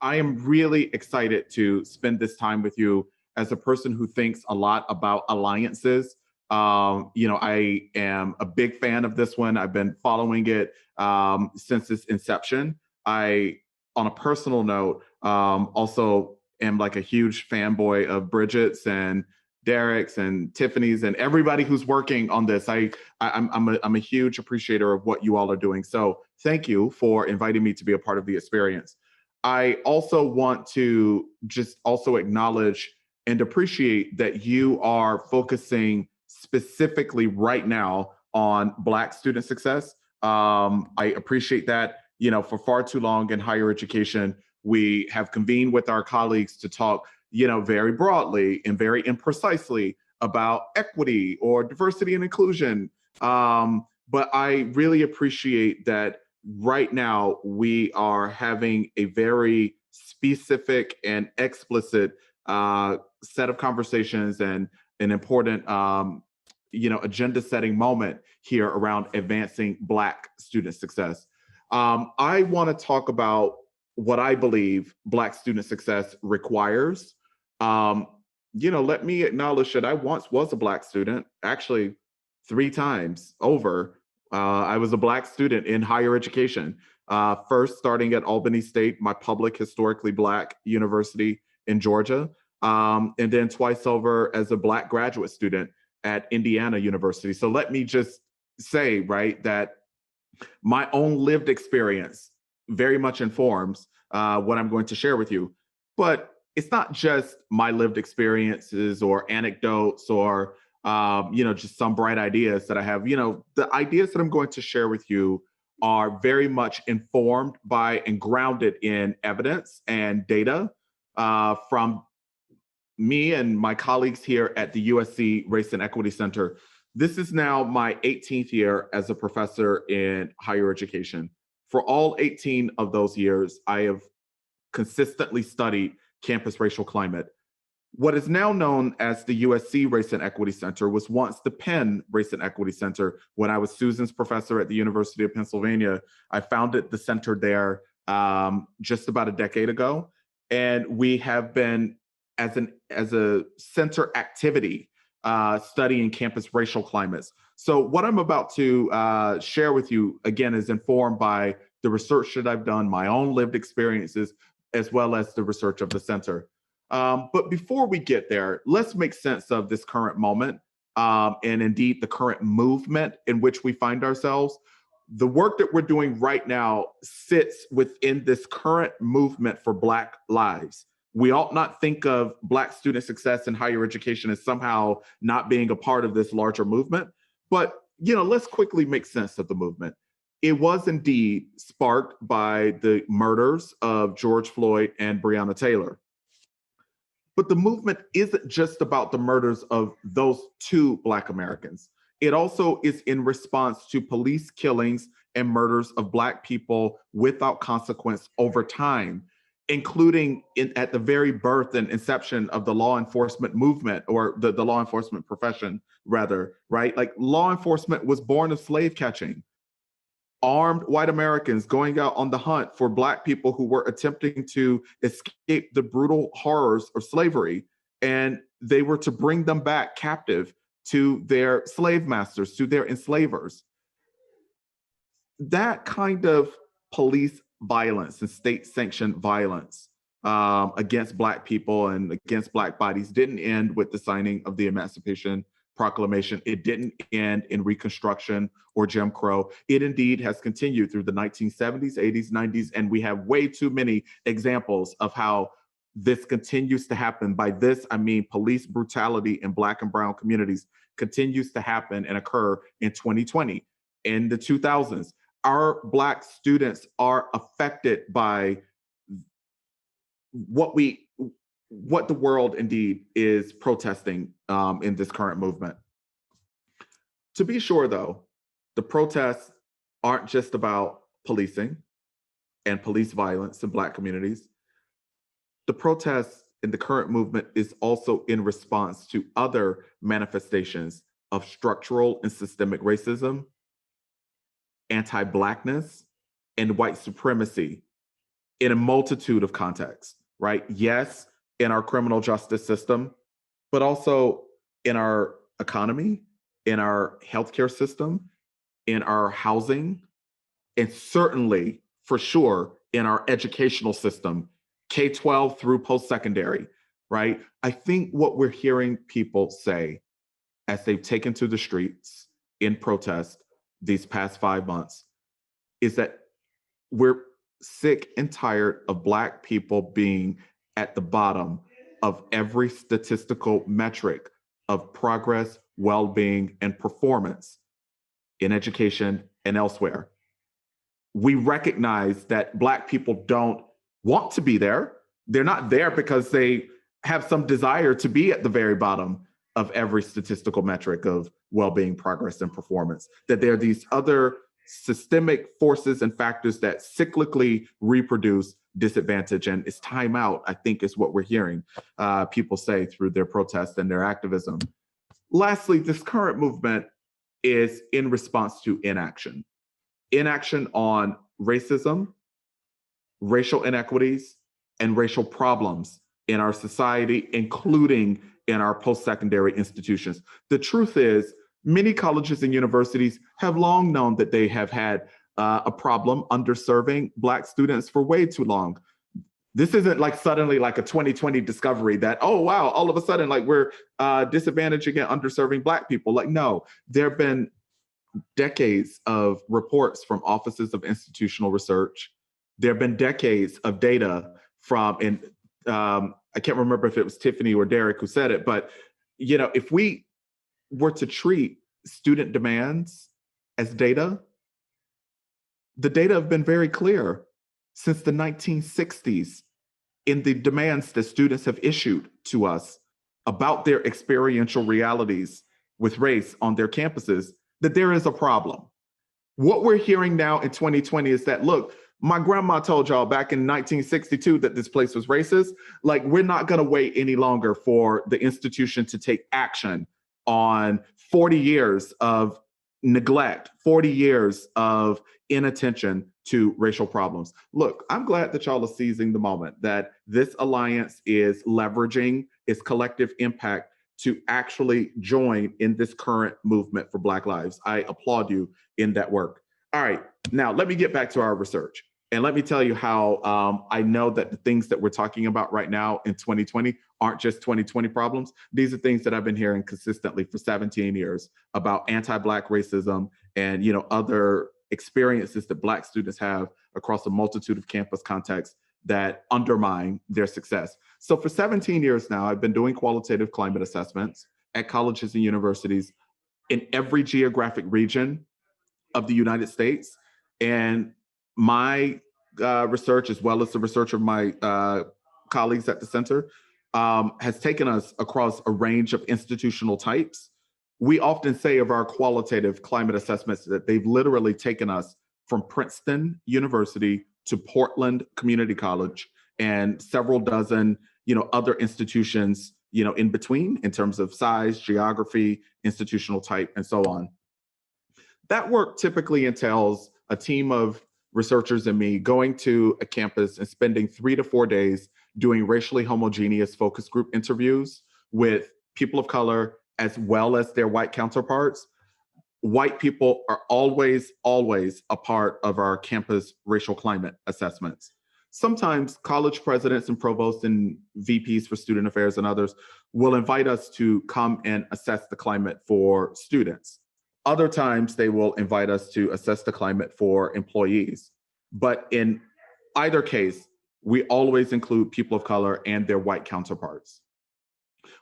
I am really excited to spend this time with you as a person who thinks a lot about alliances. I am a big fan of this one. I've been following it since its inception. I, on a personal note, also am like a huge fanboy of Bridget's and Derek's and Tiffany's and everybody who's working on this. I'm a huge appreciator of what you all are doing. So thank you for inviting me to be a part of the experience. I also want to just also acknowledge and appreciate that you are focusing specifically right now on Black student success. I appreciate that. You know, for far too long in higher education, we have convened with our colleagues to talk, very broadly and very imprecisely about equity or diversity and inclusion. But I really appreciate that right now we are having a very specific and explicit set of conversations and an important agenda setting moment here around advancing Black student success. I want to talk about what I believe Black student success requires. Let me acknowledge that I once was a Black student, actually 3 times over. I was a Black student in higher education, first starting at Albany State, my public historically Black university in Georgia, and then twice over as a Black graduate student at Indiana University. So let me just say, right, that my own lived experience very much informs what I'm going to share with you. But it's not just my lived experiences or anecdotes or just some bright ideas that I have. The ideas that I'm going to share with you are very much informed by and grounded in evidence and data from me and my colleagues here at the USC Race and Equity Center. This is now my 18th year as a professor in higher education. For all 18 of those years, I have consistently studied campus racial climate. What is now known as the USC Race and Equity Center was once the Penn Race and Equity Center. When I was Susan's professor at the University of Pennsylvania, I founded the center there just about a decade ago. And we have been, as a center activity, studying campus racial climates. So what I'm about to share with you, again, is informed by the research that I've done, my own lived experiences, as well as the research of the center. But before we get there, let's make sense of this current moment and indeed the current movement in which we find ourselves. The work that we're doing right now sits within this current movement for Black lives. We ought not think of Black student success in higher education as somehow not being a part of this larger movement. But, let's quickly make sense of the movement. It was indeed sparked by the murders of George Floyd and Breonna Taylor. But the movement isn't just about the murders of those 2 Black Americans. It also is in response to police killings and murders of Black people without consequence over time, including at the very birth and inception of the law enforcement movement, or the law enforcement profession, rather, right? Like, law enforcement was born of slave catching. Armed white Americans going out on the hunt for Black people who were attempting to escape the brutal horrors of slavery. And they were to bring them back captive to their slave masters, to their enslavers. That kind of police violence and state-sanctioned violence against Black people and against Black bodies didn't end with the signing of the Emancipation Proclamation. It didn't end in Reconstruction or Jim Crow. It indeed has continued through the 1970s, 80s, 90s, and we have way too many examples of how this continues to happen. By this, I mean police brutality in Black and brown communities continues to happen and occur in 2020, in the 2000s. Our Black students are affected by what the world indeed is protesting in this current movement. To be sure, though, the protests aren't just about policing and police violence in Black communities. The protests in the current movement is also in response to other manifestations of structural and systemic racism, anti-Blackness, and white supremacy in a multitude of contexts, right? Yes, in our criminal justice system, but also in our economy, in our healthcare system, in our housing, and certainly for sure in our educational system, K-12 through post-secondary, right? I think what we're hearing people say as they've taken to the streets in protest these past 5 months is that we're sick and tired of Black people being at the bottom of every statistical metric of progress, well-being, and performance in education and elsewhere. We recognize that Black people don't want to be there. They're not there because they have some desire to be at the very bottom of every statistical metric of well-being, progress, and performance. That there are these other systemic forces and factors that cyclically reproduce disadvantage, and it's time out, I think, is what we're hearing people say through their protests and their activism. Lastly, this current movement is in response to inaction. Inaction on racism, racial inequities, and racial problems in our society, including in our post-secondary institutions. The truth is, many colleges and universities have long known that they have had a problem underserving Black students for way too long. This isn't like suddenly like a 2020 discovery that, oh, wow, all of a sudden, like we're disadvantaging and underserving Black people. Like, no, there have been decades of reports from offices of institutional research. There have been decades of data from, and I can't remember if it was Tiffany or Derek who said it, but if we were to treat student demands as data, the data have been very clear since the 1960s in the demands that students have issued to us about their experiential realities with race on their campuses, that there is a problem. What we're hearing now in 2020 is that, look, my grandma told y'all back in 1962 that this place was racist. Like, we're not going to wait any longer for the institution to take action on 40 years of neglect, 40 years of inattention to racial problems. Look, I'm glad that y'all are seizing the moment, that this alliance is leveraging its collective impact to actually join in this current movement for Black lives. I applaud you in that work. All right, now let me get back to our research. And let me tell you how I know that the things that we're talking about right now in 2020 aren't just 2020 problems. These are things that I've been hearing consistently for 17 years about anti-Black racism and other experiences that Black students have across a multitude of campus contexts that undermine their success. So for 17 years now, I've been doing qualitative climate assessments at colleges and universities in every geographic region of the United States. And my research, as well as the research of my colleagues at the center, has taken us across a range of institutional types. We often say of our qualitative climate assessments that they've literally taken us from Princeton University to Portland Community College and several dozen, other institutions, in between in terms of size, geography, institutional type, and so on. That work typically entails a team of researchers and me going to a campus and spending 3 to 4 days doing racially homogeneous focus group interviews with people of color as well as their white counterparts. White people are always, always a part of our campus racial climate assessments. Sometimes college presidents and provosts and VPs for student affairs and others will invite us to come and assess the climate for students. Other times they will invite us to assess the climate for employees. But in either case, we always include people of color and their white counterparts.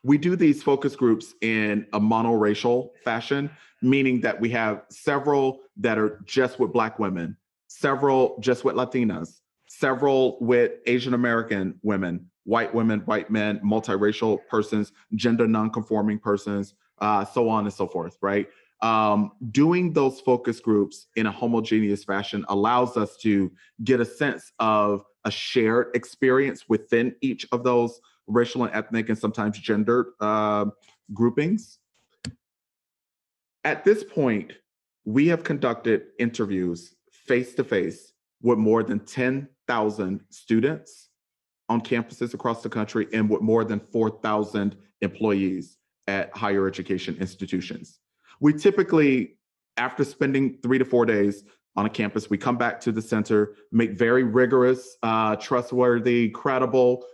We do these focus groups in a monoracial fashion, meaning that we have several that are just with Black women, several just with Latinas, several with Asian American women, white men, multiracial persons, gender nonconforming persons, so on and so forth, right? Doing those focus groups in a homogeneous fashion allows us to get a sense of a shared experience within each of those racial and ethnic and sometimes gendered groupings. At this point, we have conducted interviews face-to-face with more than 10,000 students on campuses across the country and with more than 4,000 employees at higher education institutions. We typically, after spending 3 to 4 days on a campus, we come back to the center, make very rigorous, trustworthy, credible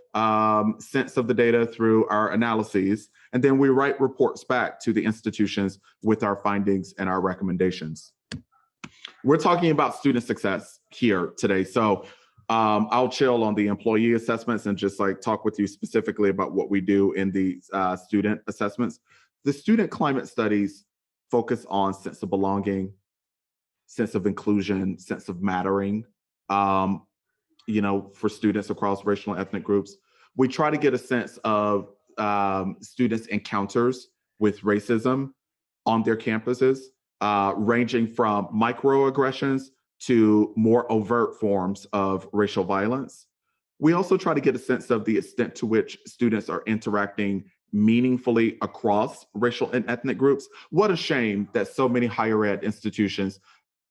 sense of the data through our analyses, and then we write reports back to the institutions with our findings and our recommendations. We're talking about student success here today. So I'll chill on the employee assessments and just like talk with you specifically about what we do in the student assessments. The student climate studies focus on sense of belonging, sense of inclusion, sense of mattering, for students across racial and ethnic groups. We try to get a sense of students' encounters with racism on their campuses, ranging from microaggressions to more overt forms of racial violence. We also try to get a sense of the extent to which students are interacting meaningfully across racial and ethnic groups. What a shame that so many higher ed institutions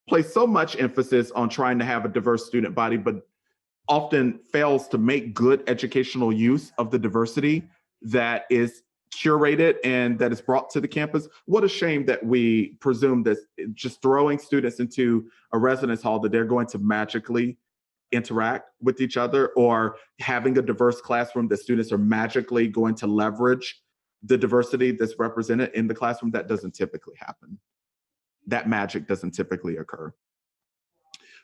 place so much emphasis on trying to have a diverse student body, but often fails to make good educational use of the diversity that is curated and that is brought to the campus. What a shame that we presume that just throwing students into a residence hall that they're going to magically interact with each other, or having a diverse classroom that students are magically going to leverage the diversity that's represented in the classroom. That doesn't typically happen. That magic doesn't typically occur.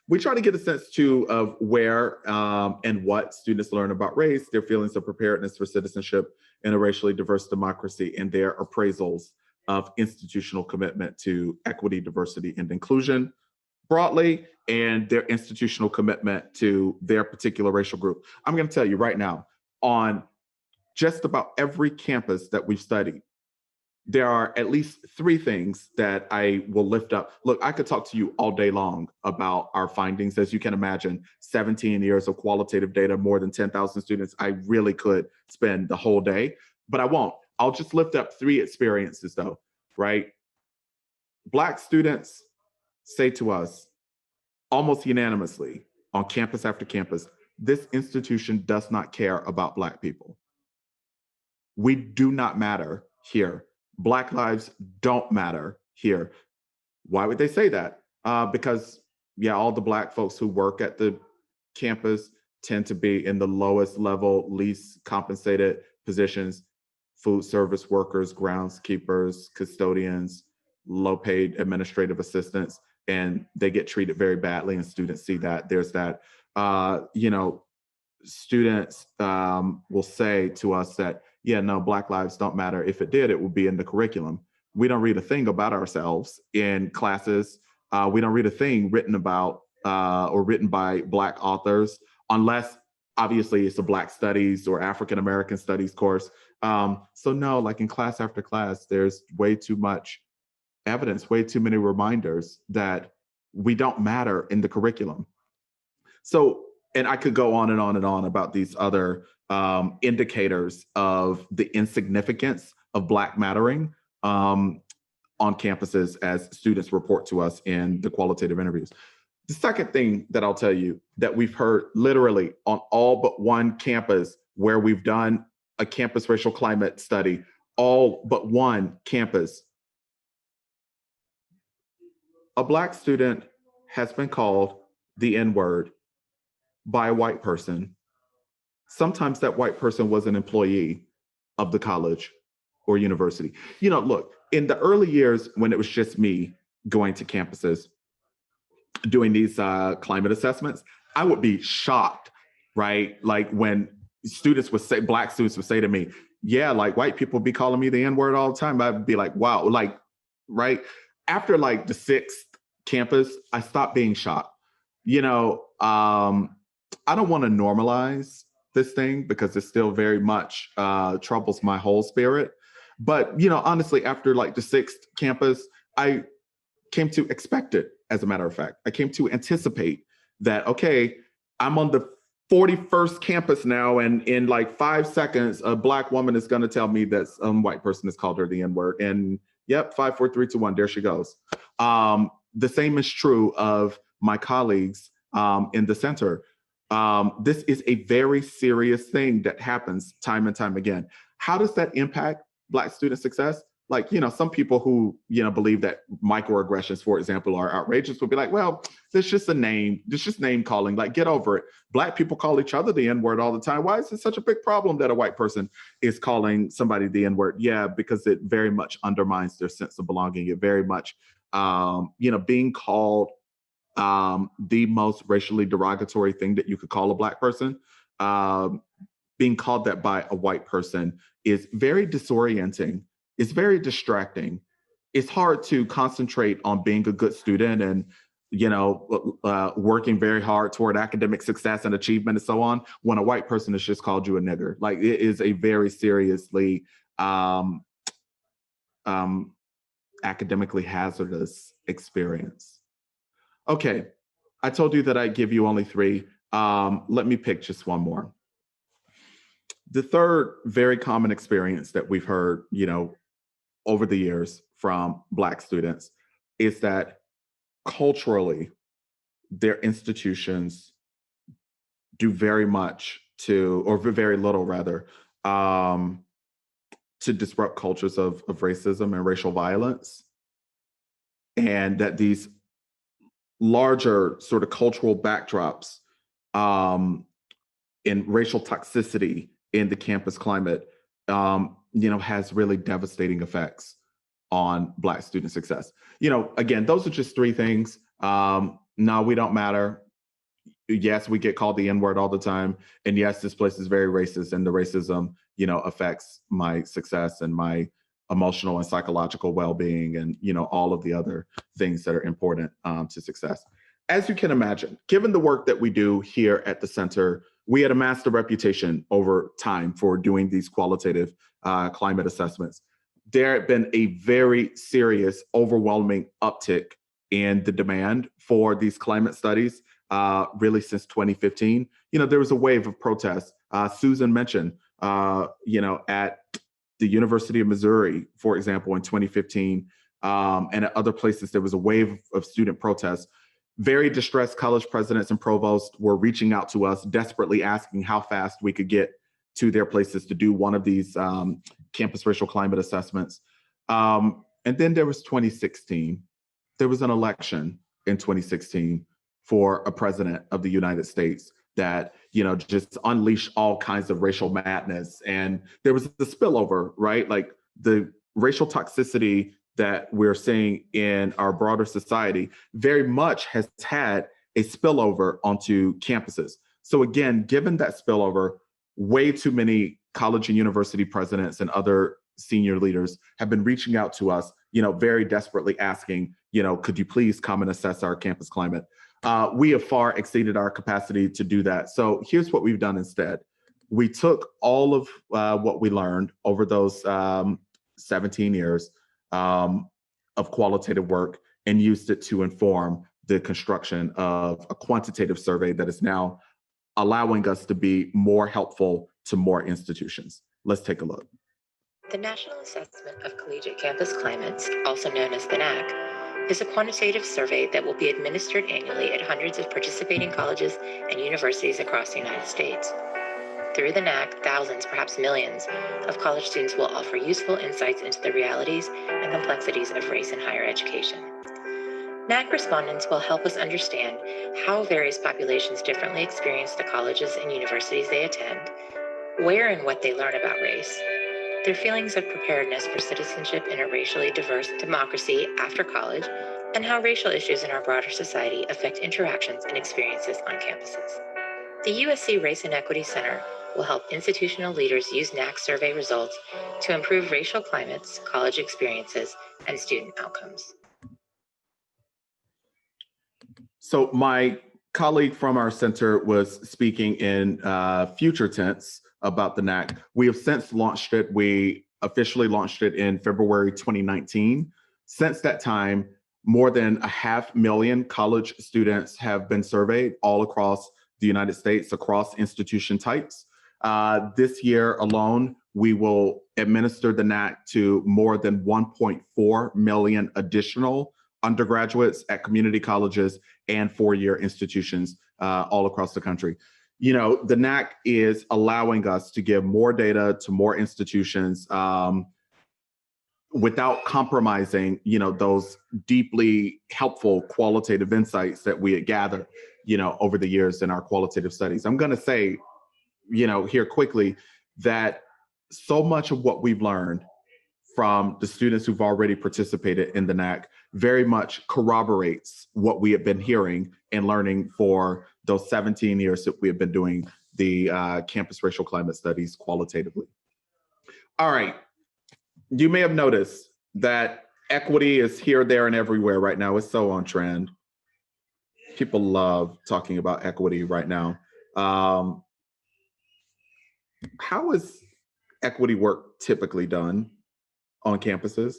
We try to get a sense too of where and what students learn about race, their feelings of preparedness for citizenship in a racially diverse democracy, and their appraisals of institutional commitment to equity, diversity, and inclusion broadly, and their institutional commitment to their particular racial group. I'm going to tell you right now, on just about every campus that we've studied, there are at least 3 things that I will lift up. Look, I could talk to you all day long about our findings. As you can imagine, 17 years of qualitative data, more than 10,000 students. I really could spend the whole day, but I won't. I'll just lift up 3 experiences though, right? Black students say to us almost unanimously on campus after campus, this institution does not care about Black people. We do not matter here. Black lives don't matter here. Why would they say that? Because, yeah, all the Black folks who work at the campus tend to be in the lowest level, least compensated positions: food service workers, groundskeepers, custodians, low paid administrative assistants, and they get treated very badly, and students see that. There's that. Students will say to us that, yeah, no, Black lives don't matter. If it did, it would be in the curriculum. We don't read a thing about ourselves in classes. We don't read a thing written about or written by Black authors, unless obviously it's a Black studies or African American studies course. So no, like in class after class, there's way too much evidence, way too many reminders that we don't matter in the curriculum. So, and I could go on and on and on about these other indicators of the insignificance of Black mattering on campuses as students report to us in the qualitative interviews. The second thing that I'll tell you that we've heard literally on all but one campus where we've done a campus racial climate study, all but one campus, a Black student has been called the N-word by a white person. Sometimes that white person was an employee of the college or university. Look, in the early years when it was just me going to campuses, doing these climate assessments, I would be shocked, right? Like when students would say, Black students would say to me, yeah, like white people be calling me the N-word all the time. I'd be like, wow, like, right? After like the 6th campus, I stopped being shocked. I don't want to normalize this thing because it still very much troubles my whole spirit. But, honestly, after like the 6th campus, I came to expect it, as a matter of fact. I came to anticipate that, okay, I'm on the 41st campus now, and in like 5 seconds, a Black woman is going to tell me that some white person has called her the N-word. And yep, 5, 4, 3, 2, 1, there she goes. The same is true of my colleagues in the center. This is a very serious thing that happens time and time again. How does that impact Black student success? Like, some people who, believe that microaggressions, for example, are outrageous would be like, well, there's just a name, there's just name calling, like, get over it. Black people call each other the N-word all the time. Why is it such a big problem that a white person is calling somebody the N-word? Yeah, because it very much undermines their sense of belonging. It very much, being called the most racially derogatory thing that you could call a Black person, being called that by a white person is very disorienting. It's very distracting. It's hard to concentrate on being a good student and, working very hard toward academic success and achievement and so on when a white person has just called you a nigger. Like, it is a very seriously um, academically hazardous experience. Okay, I told you that I'd give you only three. Let me pick just one more. The third very common experience that we've heard, over the years from Black students is that culturally, their institutions do very much to, or very little rather, to disrupt cultures of racism and racial violence. And that these larger sort of cultural backdrops in racial toxicity in the campus climate, has really devastating effects on Black student success. Again, those are just three things. No, we don't matter. Yes, we get called the N-word all the time. And yes, this place is very racist, and the racism, affects my success and my emotional and psychological well-being and, all of the other things that are important to success. As you can imagine, given the work that we do here at the center, we had amassed a reputation over time for doing these qualitative climate assessments. There had been a very serious, overwhelming uptick in the demand for these climate studies, really since 2015. There was a wave of protests. Susan mentioned, at the University of Missouri, for example, in 2015, and at other places, there was a wave of student protests. Very distressed college presidents and provosts were reaching out to us, desperately asking how fast we could get to their places to do one of these campus racial climate assessments. And then there was 2016. There was an election in 2016 for a president of the United States that, just unleashed all kinds of racial madness. And there was the spillover, right? Like, the racial toxicity that we're seeing in our broader society very much has had a spillover onto campuses. So again, given that spillover, way too many college and university presidents and other senior leaders have been reaching out to us, very desperately asking, could you please come and assess our campus climate? We have far exceeded our capacity to do that. So here's what we've done instead. We took all of what we learned over those 17 years of qualitative work and used it to inform the construction of a quantitative survey that is now allowing us to be more helpful to more institutions. Let's take a look. The National Assessment of Collegiate Campus Climates, also known as the NAC, is a quantitative survey that will be administered annually at hundreds of participating colleges and universities across the United States. Through the NAC, thousands, perhaps millions, of college students will offer useful insights into the realities and complexities of race in higher education. NAC respondents will help us understand how various populations differently experience the colleges and universities they attend, where and what they learn about race, their feelings of preparedness for citizenship in a racially diverse democracy after college, and how racial issues in our broader society affect interactions and experiences on campuses. The USC Race and Equity Center will help institutional leaders use NAC survey results to improve racial climates, college experiences, and student outcomes. So my colleague from our center was speaking in future tense about the NAC. We have since launched it. We officially launched it in February 2019. Since that time, more than 500,000 college students have been surveyed all across the United States, across institution types. This year alone, we will administer the NAC to more than 1.4 million additional undergraduates at community colleges and four-year institutions all across the country. The NAC is allowing us to give more data to more institutions without compromising, those deeply helpful qualitative insights that we had gathered, over the years in our qualitative studies. I'm going to say, here quickly, that so much of what we've learned from the students who've already participated in the NAC very much corroborates what we have been hearing and learning for those 17 years that we have been doing the campus racial climate studies qualitatively. All right. You may have noticed that equity is here, there, and everywhere right now. It's so on trend. People love talking about equity right now. How is equity work typically done on campuses?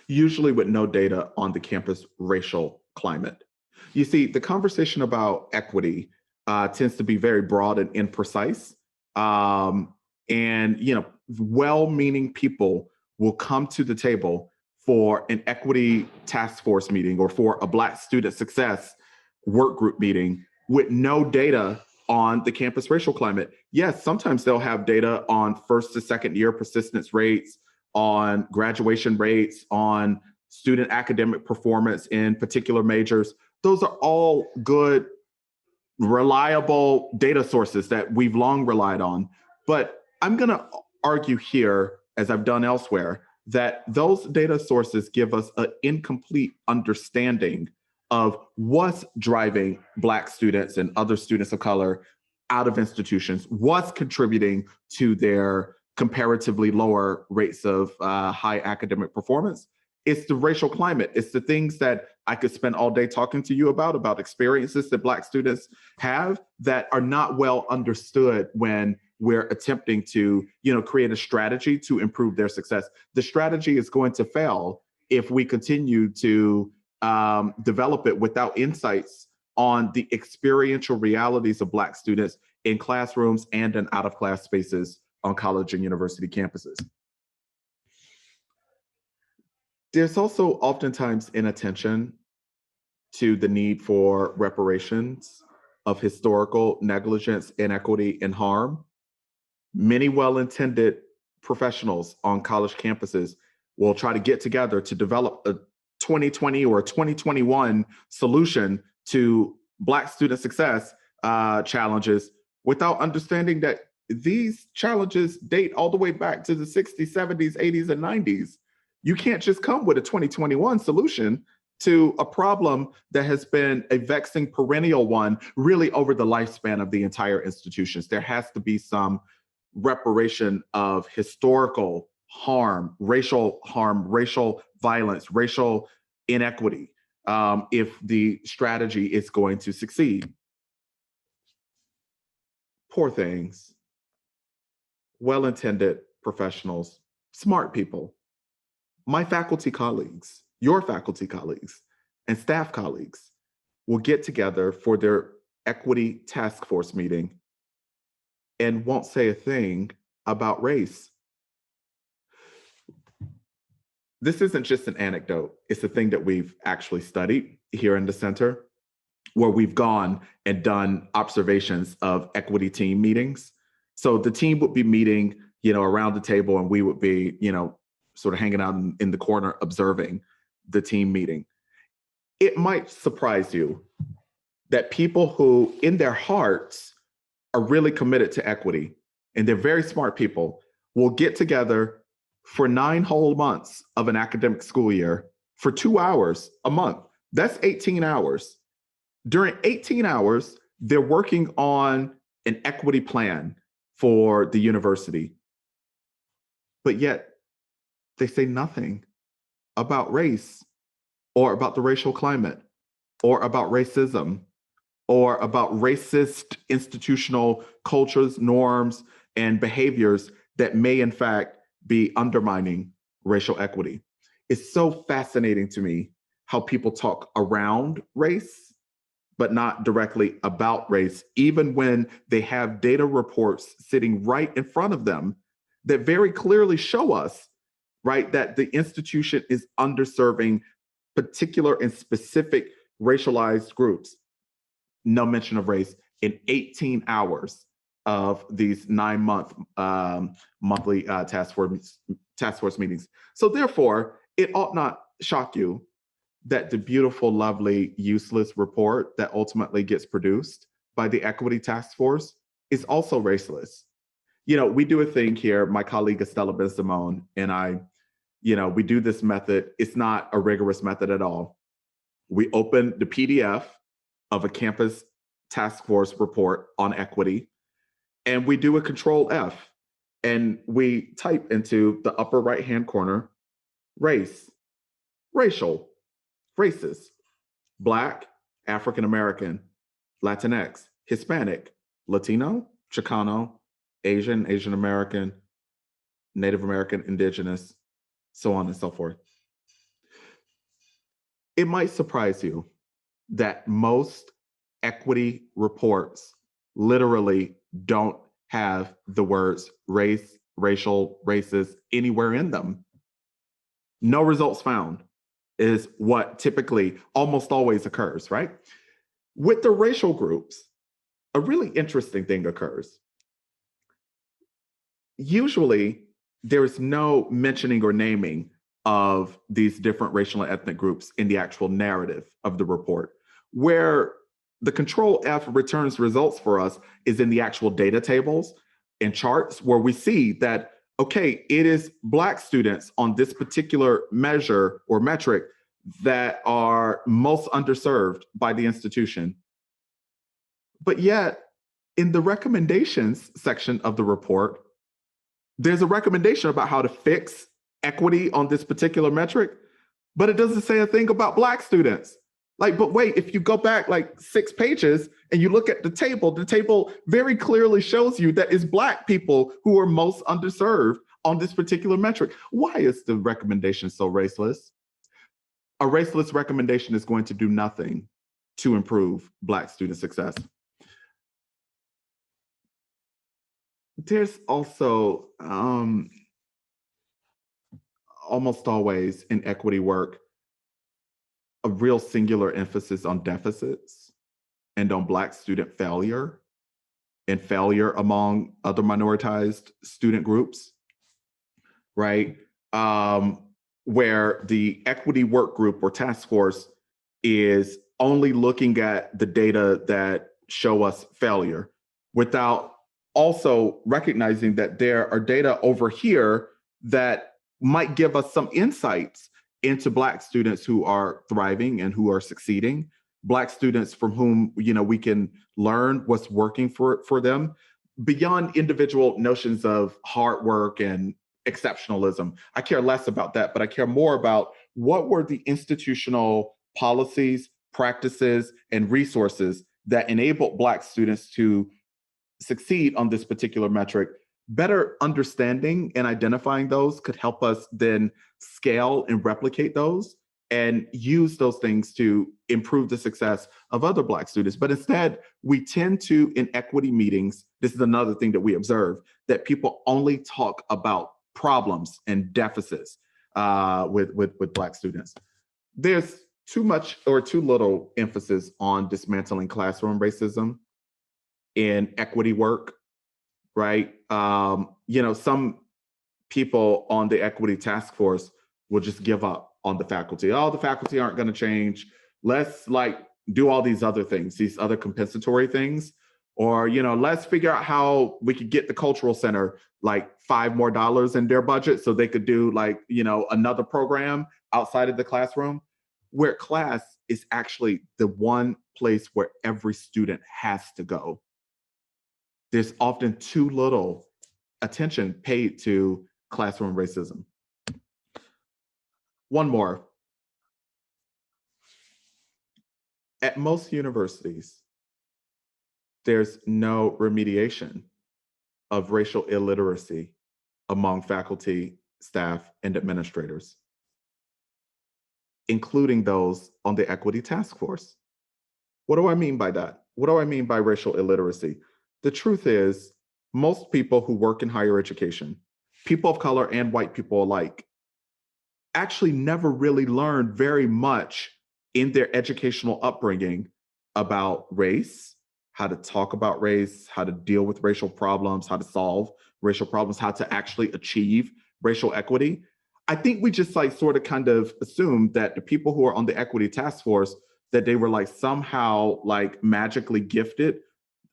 Usually with no data on the campus racial climate. You see, the conversation about equity tends to be very broad and imprecise. And, well-meaning people will come to the table for an equity task force meeting or for a Black student success work group meeting with no data on the campus racial climate. Yes, sometimes they'll have data on first to second year persistence rates, on graduation rates, on student academic performance in particular majors. Those are all good, reliable data sources that we've long relied on. But I'm going to argue here, as I've done elsewhere, that those data sources give us an incomplete understanding of what's driving Black students and other students of color out of institutions, what's contributing to their comparatively lower rates of high academic performance. It's the racial climate. It's the things that I could spend all day talking to you about experiences that Black students have that are not well understood when we're attempting to, create a strategy to improve their success. The strategy is going to fail if we continue to develop it without insights on the experiential realities of Black students in classrooms and in out-of-class spaces on college and university campuses. There's also oftentimes inattention to the need for reparations of historical negligence, inequity, and harm. Many well-intended professionals on college campuses will try to get together to develop a 2020 or a 2021 solution to Black student success challenges without understanding that these challenges date all the way back to the 60s, 70s, 80s, and 90s. You can't just come with a 2021 solution to a problem that has been a vexing perennial one really over the lifespan of the entire institutions. There has to be some reparation of historical harm, racial violence, racial inequity, if the strategy is going to succeed. Poor things. Well-intended professionals, smart people, my faculty colleagues, your faculty colleagues, and staff colleagues will get together for their equity task force meeting and won't say a thing about race. This isn't just an anecdote. It's a thing that we've actually studied here in the center, where we've gone and done observations of equity team meetings. So the team would be meeting, around the table, and we would be, sort of hanging out in the corner observing the team meeting. It might surprise you that people who in their hearts are really committed to equity, and they're very smart people, will get together for 9 whole months of an academic school year for 2 hours a month. That's 18 hours. During 18 hours, they're working on an equity plan for the university. But yet, they say nothing about race or about the racial climate or about racism or about racist institutional cultures, norms, and behaviors that may in fact be undermining racial equity. It's so fascinating to me how people talk around race, but not directly about race, even when they have data reports sitting right in front of them that very clearly show us, right, that the institution is underserving particular and specific racialized groups. no mention of race in 18 hours of these 9-month monthly task force meetings. So therefore, it ought not shock you that the beautiful, lovely, useless report that ultimately gets produced by the Equity Task Force is also raceless. We do a thing here, my colleague Estella Bensimon and I, we do this method. It's not a rigorous method at all. We open the PDF of a campus task force report on equity, and we do a control F, and we type into the upper right-hand corner, race, racial, races, Black, African American, Latinx, Hispanic, Latino, Chicano, Asian, Asian American, Native American, Indigenous, so on and so forth. It might surprise you that most equity reports literally don't have the words race, racial, racist anywhere in them. No results found is what typically almost always occurs, right? With the racial groups, a really interesting thing occurs. Usually, there is no mentioning or naming of these different racial and ethnic groups in the actual narrative of the report. Where the control F returns results for us is in the actual data tables and charts, where we see that, okay, it is Black students on this particular measure or metric that are most underserved by the institution. But yet, in the recommendations section of the report, there's a recommendation about how to fix equity on this particular metric, but it doesn't say a thing about Black students. But wait, if you go back 6 pages and you look at the table very clearly shows you that it's Black people who are most underserved on this particular metric. Why is the recommendation so raceless? A raceless recommendation is going to do nothing to improve Black student success. There's also almost always in equity work a real singular emphasis on deficits and on Black student failure and failure among other minoritized student groups, right? Where the equity work group or task force is only looking at the data that show us failure without also recognizing that there are data over here that might give us some insights into Black students who are thriving and who are succeeding, Black students from whom we can learn what's working for them, beyond individual notions of hard work and exceptionalism. I care less about that, but I care more about what were the institutional policies, practices, and resources that enabled Black students to succeed on this particular metric. Better understanding and identifying those could help us then scale and replicate those and use those things to improve the success of other Black students. But instead, we tend to, in equity meetings, this is another thing that we observe, that people only talk about problems and deficits with Black students. There's too much or too little emphasis on dismantling classroom racism in equity work, right? Some people on the equity task force will just give up on the faculty. Oh, the faculty aren't going to change. Let's do all these other things, these other compensatory things, or let's figure out how we could get the cultural center $5 more in their budget so they could do another program outside of the classroom, where class is actually the one place where every student has to go. There's often too little attention paid to classroom racism. One more. At most universities, there's no remediation of racial illiteracy among faculty, staff, and administrators, including those on the equity task force. What do I mean by that? What do I mean by racial illiteracy? The truth is, most people who work in higher education, people of color and white people alike, actually never really learned very much in their educational upbringing about race, how to talk about race, how to deal with racial problems, how to solve racial problems, how to actually achieve racial equity. I think we just like sort of kind of assumed that the people who are on the equity task force, that they were like somehow like magically gifted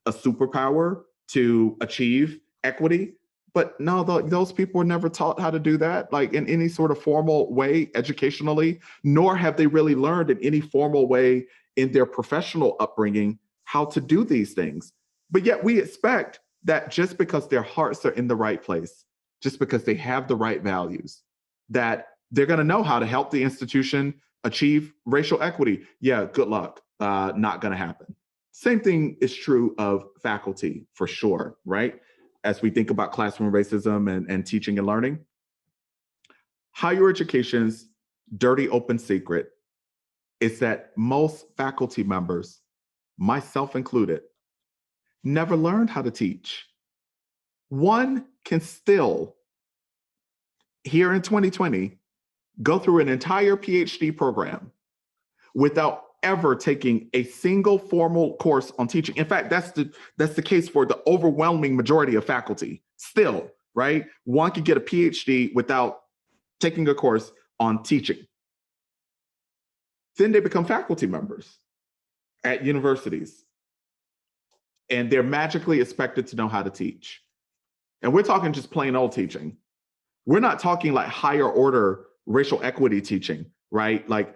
a superpower to achieve equity. But no, those people were never taught how to do that, like in any sort of formal way educationally, nor have they really learned in any formal way in their professional upbringing how to do these things. But yet we expect that just because their hearts are in the right place, just because they have the right values, that they're going to know how to help the institution achieve racial equity. Yeah, good luck. Not going to happen. Same thing is true of faculty for sure, right? As we think about classroom racism and teaching and learning, higher education's dirty open secret is that most faculty members, myself included, never learned how to teach. One can still, here in 2020, go through an entire PhD program without ever taking a single formal course on teaching. In fact, that's the case for the overwhelming majority of faculty still, right? One could get a PhD without taking a course on teaching. Then they become faculty members at universities, and they're magically expected to know how to teach. And we're talking just plain old teaching. We're not talking like higher order racial equity teaching, right? Like,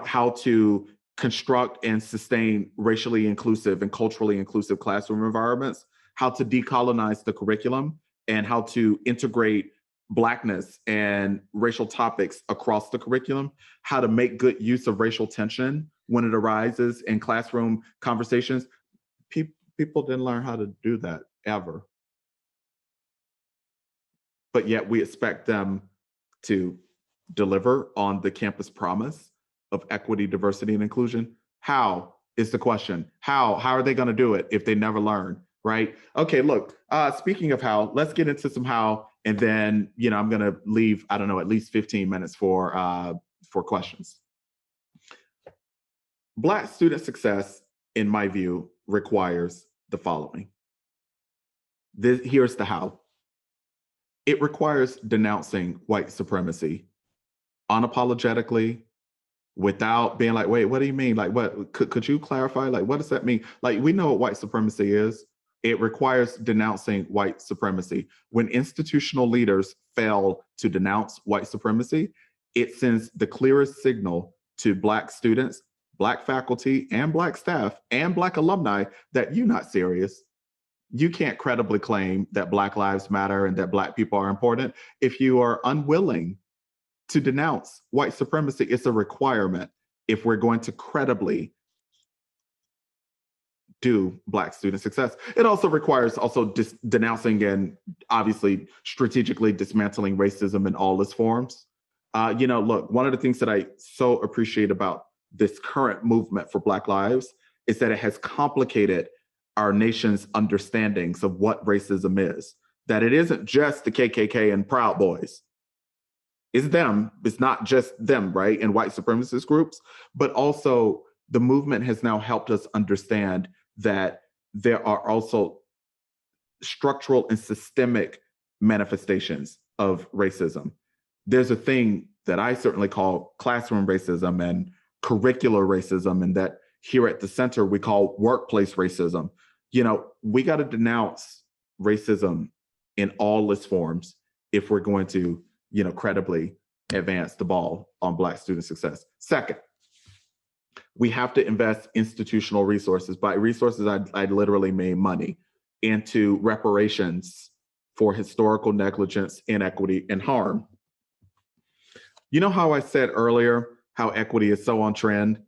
how to construct and sustain racially inclusive and culturally inclusive classroom environments, how to decolonize the curriculum, and how to integrate Blackness and racial topics across the curriculum, how to make good use of racial tension when it arises in classroom conversations. People didn't learn how to do that ever. But yet we expect them to deliver on the campus promise of equity, diversity, and inclusion. How is the question? How are they going to do it if they never learn, right? Okay, look, speaking of how, let's get into some how, and then, I'm going to leave, I don't know, at least 15 minutes for questions. Black student success, in my view, requires the following. Here's the how. It requires denouncing white supremacy unapologetically, without being like, wait, what do you mean? Like, what could you clarify? Like, what does that mean? Like, we know what white supremacy is. It requires denouncing white supremacy. When institutional leaders fail to denounce white supremacy, it sends the clearest signal to Black students, Black faculty, and Black staff, and Black alumni that you're not serious. You can't credibly claim that Black lives matter and that Black people are important if you are unwilling to denounce white supremacy. It's a requirement if we're going to credibly do Black student success. It also requires denouncing and obviously strategically dismantling racism in all its forms. Look, one of the things that I so appreciate about this current movement for Black lives is that it has complicated our nation's understandings of what racism is, that it isn't just the KKK and Proud Boys. It's them. It's not just them, right? And white supremacist groups, but also the movement has now helped us understand that there are also structural and systemic manifestations of racism. There's a thing that I certainly call classroom racism and curricular racism, and that here at the center we call workplace racism. We got to denounce racism in all its forms if we're going to credibly advance the ball on Black student success. Second, we have to invest institutional resources. By resources, I literally mean money, into reparations for historical negligence, inequity, and harm. You know how I said earlier how equity is so on trend,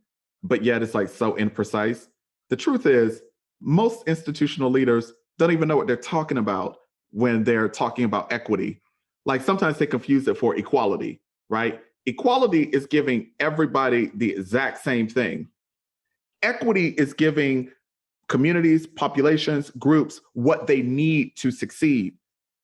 but yet it's like so imprecise? The truth is, most institutional leaders don't even know what they're talking about when they're talking about equity. Like sometimes they confuse it for equality, right? Equality is giving everybody the exact same thing. Equity is giving communities, populations, groups what they need to succeed.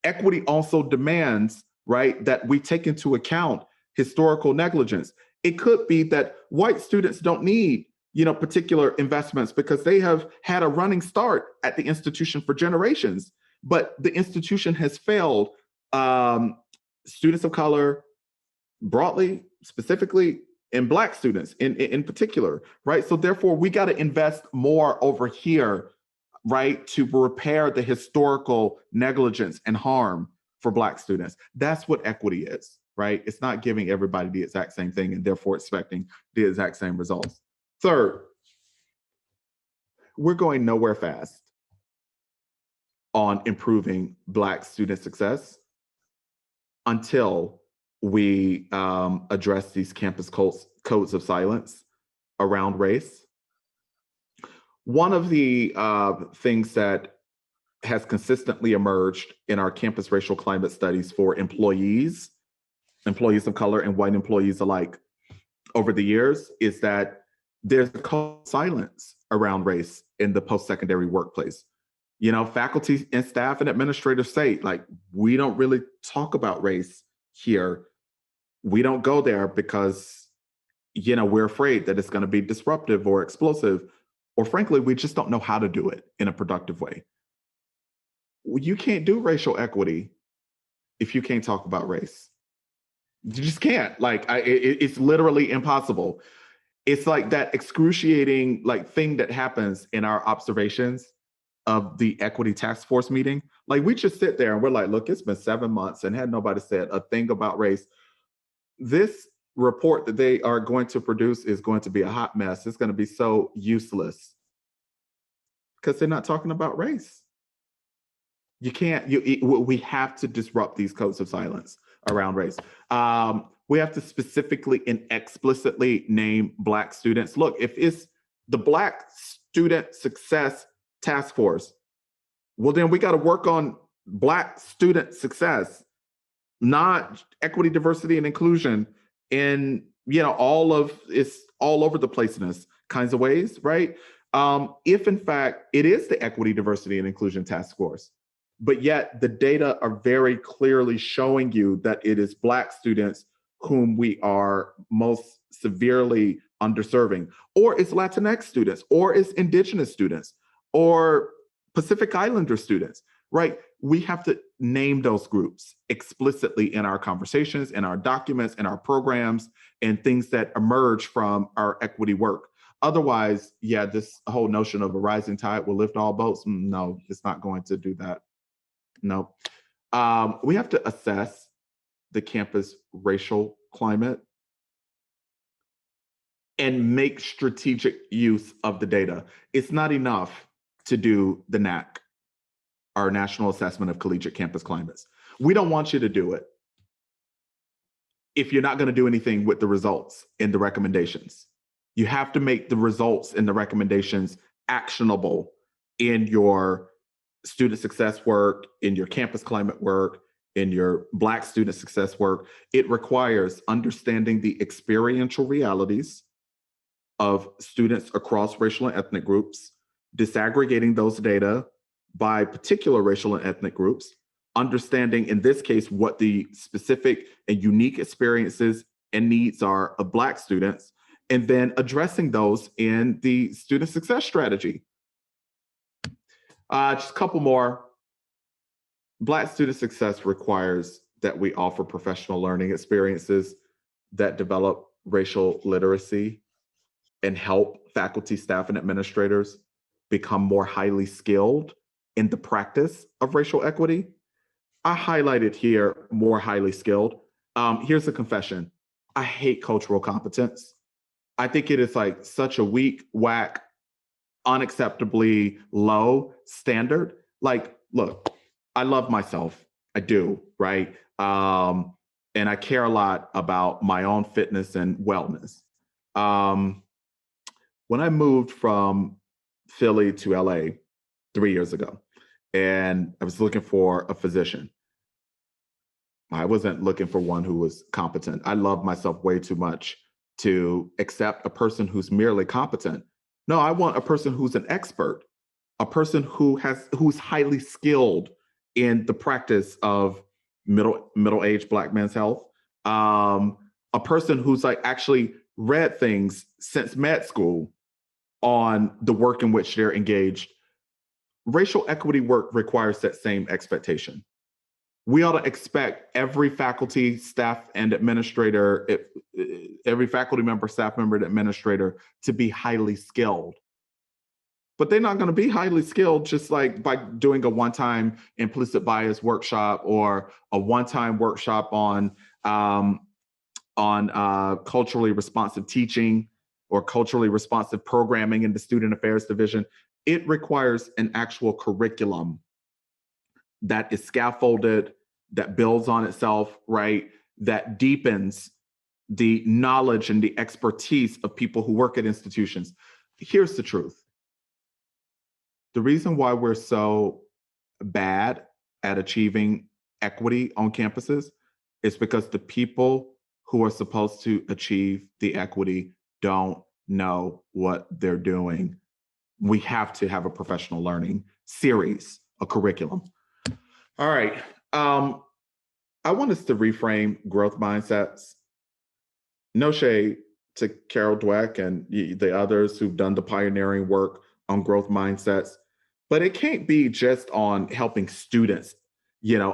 Equity also demands, right, that we take into account historical negligence. It could be that white students don't need particular investments because they have had a running start at the institution for generations, but the institution has failed students of color broadly, specifically, and Black students in particular, right? So therefore, we got to invest more over here, right, to repair the historical negligence and harm for Black students. That's what equity is, right? It's not giving everybody the exact same thing and therefore expecting the exact same results. Third, we're going nowhere fast on improving Black student success until we address these campus codes of silence around race. One of the things that has consistently emerged in our campus racial climate studies for employees of color and white employees alike over the years is that there's a code of silence around race in the post-secondary workplace. Faculty and staff and administrators say, like, we don't really talk about race here. We don't go there because, we're afraid that it's going to be disruptive or explosive, or frankly, we just don't know how to do it in a productive way. You can't do racial equity if you can't talk about race. You just can't. It's literally impossible. It's like that excruciating thing that happens in our observations of the equity task force meeting. Like, we just sit there and we're like, look, it's been 7 months and had nobody said a thing about race. This report that they are going to produce is going to be a hot mess. It's going to be so useless because they're not talking about race. You can't, we have to disrupt these codes of silence around race. We have to specifically and explicitly name Black students. Look, if it's the Black Student Success Task Force, well, then we got to work on Black student success, not equity, diversity, and inclusion in, all over the placeness kinds of ways, right? If in fact it is the equity, diversity, and inclusion task force, but yet the data are very clearly showing you that it is Black students whom we are most severely underserving, or it's Latinx students, or it's Indigenous students, or Pacific Islander students, right? We have to name those groups explicitly in our conversations, in our documents, in our programs, and things that emerge from our equity work. Otherwise, yeah, this whole notion of a rising tide will lift all boats, no, it's not going to do that. No. We have to assess the campus racial climate and make strategic use of the data. It's not enough to do the NAC, our National Assessment of Collegiate Campus Climates. We don't want you to do it if you're not going to do anything with the results and the recommendations. You have to make the results and the recommendations actionable in your student success work, in your campus climate work, in your Black student success work. It requires understanding the experiential realities of students across racial and ethnic groups, disaggregating those data by particular racial and ethnic groups, understanding, in this case, what the specific and unique experiences and needs are of Black students, and then addressing those in the student success strategy. Just a couple more. Black student success requires that we offer professional learning experiences that develop racial literacy and help faculty, staff, and administrators become more highly skilled in the practice of racial equity. I highlighted here more highly skilled. Here's a confession. I hate cultural competence. I think it is like such a weak, whack, unacceptably low standard. Like, look, I love myself. I do, right? And I care a lot about my own fitness and wellness. When I moved from Philly to LA 3 years ago, and I was looking for a physician, I wasn't looking for one who was competent. I love myself way too much to accept a person who's merely competent. No, I want a person who's an expert, a person who's highly skilled in the practice of middle-aged Black men's health, a person who's like actually read things since med school on the work in which they're engaged. Racial equity work requires that same expectation. We ought to expect every faculty, staff, and administrator, every faculty member, staff member, and administrator to be highly skilled. But they're not going to be highly skilled just like by doing a one-time implicit bias workshop or a one-time workshop um, on culturally responsive teaching or culturally responsive programming in the student affairs division. It requires an actual curriculum that is scaffolded, that builds on itself, right? That deepens the knowledge and the expertise of people who work at institutions. Here's the truth. The reason why we're so bad at achieving equity on campuses is because the people who are supposed to achieve the equity don't know what they're doing. We have to have a professional learning series, a curriculum. All right. I want us to reframe growth mindsets. No shade to Carol Dweck and the others who've done the pioneering work on growth mindsets, but it can't be just on helping students,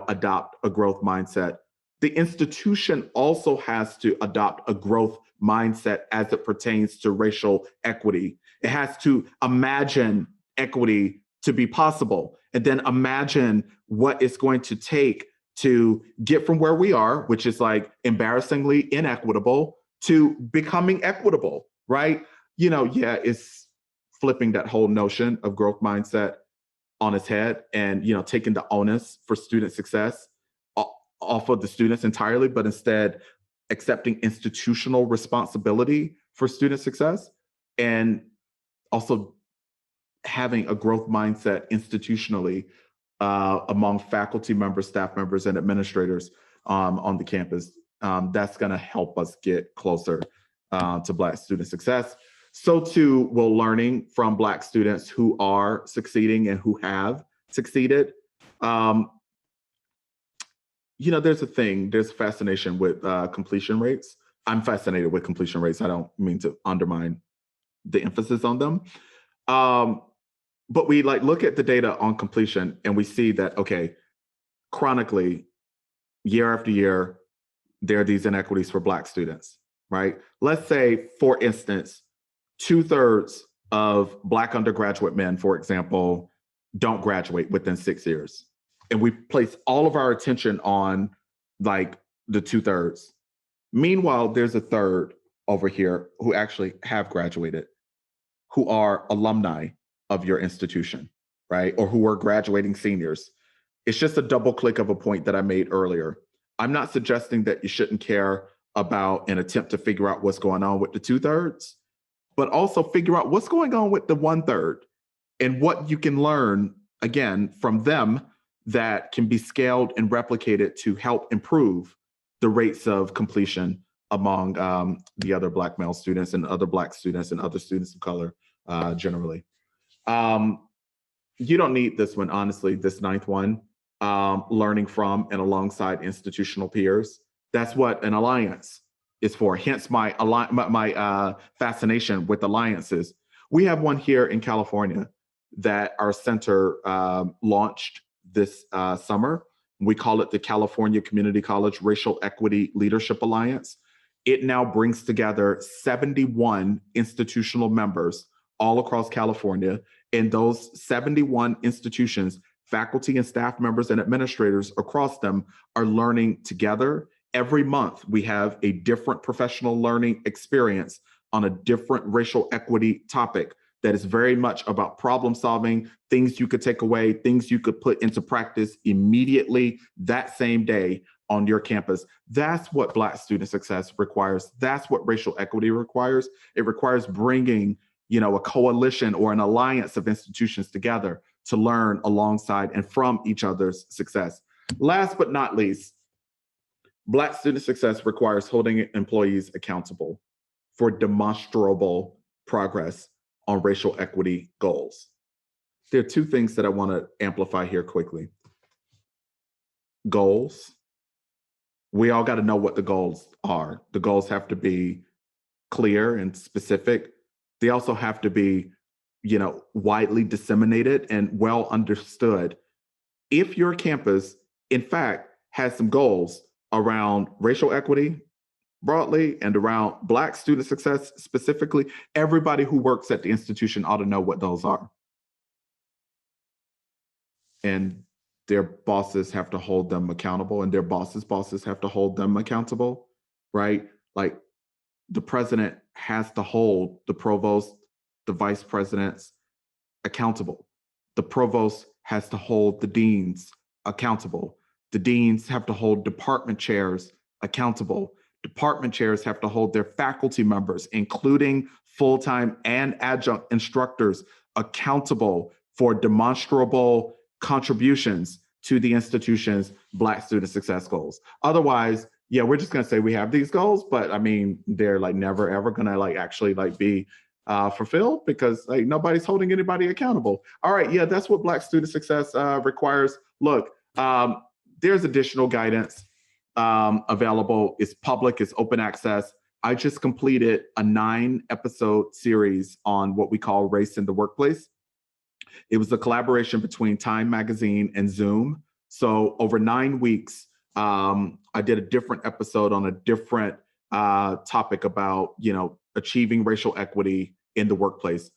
adopt a growth mindset. The institution also has to adopt a growth mindset as it pertains to racial equity. It has to imagine equity to be possible and then imagine what it's going to take to get from where we are, which is like embarrassingly inequitable, to becoming equitable, right? It's flipping that whole notion of growth mindset on its head and, taking the onus for student success off of the students entirely, but instead accepting institutional responsibility for student success and also having a growth mindset institutionally among faculty members, staff members, and administrators on the campus. That's going to help us get closer to Black student success. So too will learning from Black students who are succeeding and who have succeeded. There's a fascination with completion rates. I'm fascinated with completion rates. I don't mean to undermine the emphasis on them. But we look at the data on completion and we see that, okay, chronically, year after year, there are these inequities for Black students, right? Let's say, for instance, 2/3 of Black undergraduate men, for example, don't graduate within 6 years. And we place all of our attention on the 2/3. Meanwhile, there's a third over here who actually have graduated, who are alumni of your institution, right? Or who are graduating seniors. It's just a double click of a point that I made earlier. I'm not suggesting that you shouldn't care about and attempt to figure out what's going on with the 2/3, but also figure out what's going on with the 1/3 and what you can learn, again, from them that can be scaled and replicated to help improve the rates of completion among the other Black male students and other Black students and other students of color generally. You don't need this one, honestly, this ninth one, learning from and alongside institutional peers. That's what an alliance is for. Hence my fascination with alliances. We have one here in California that our center launched this summer. We call it the California Community College Racial Equity Leadership Alliance. It now brings together 71 institutional members all across California. And those 71 institutions, faculty and staff members and administrators across them are learning together. Every month, we have a different professional learning experience on a different racial equity topic that is very much about problem solving, things you could take away, things you could put into practice immediately that same day on your campus. That's what Black student success requires. That's what racial equity requires. It requires bringing, a coalition or an alliance of institutions together to learn alongside and from each other's success. Last but not least, Black student success requires holding employees accountable for demonstrable progress on racial equity goals. There are two things that I want to amplify here quickly. Goals. We all got to know what the goals are. The goals have to be clear and specific. They also have to be, widely disseminated and well understood. If your campus, in fact, has some goals around racial equity broadly and around Black student success specifically, everybody who works at the institution ought to know what those are. And their bosses have to hold them accountable, and their bosses have to hold them accountable, right? Like, the president has to hold the provost, the vice presidents accountable. The provost has to hold the deans accountable. The deans have to hold department chairs accountable. Department chairs have to hold their faculty members, including full-time and adjunct instructors, accountable for demonstrable contributions to the institution's Black student success goals. Otherwise, yeah, we're just going to say we have these goals, but I mean, they're like never ever going to like actually like be fulfilled because like nobody's holding anybody accountable. All right, yeah, that's what Black student success requires. Look, there's additional guidance available. It's public, it's open access. I just completed a 9-episode series on what we call race in the workplace. It was a collaboration between Time Magazine and Zoom. So over 9 weeks, I did a different episode on a different topic about, achieving racial equity in the workplace.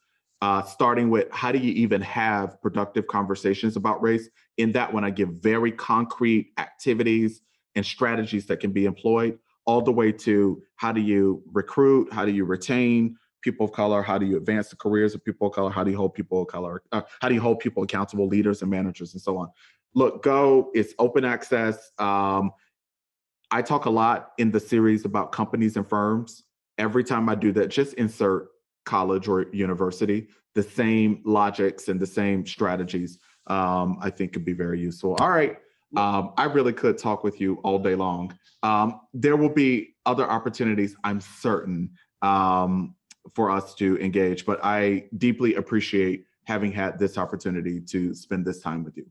Starting with how do you even have productive conversations about race? In that one, I give very concrete activities and strategies that can be employed, all the way to how do you recruit, how do you retain people of color, how do you advance the careers of people of color, how do you hold people of color, how do you hold people accountable, leaders and managers, and so on. Look, go, it's open access. I talk a lot in the series about companies and firms. Every time I do that, just insert college or university. The same logics and the same strategies, I think could be very useful. All right. I really could talk with you all day long. There will be other opportunities, I'm certain, for us to engage, but I deeply appreciate having had this opportunity to spend this time with you.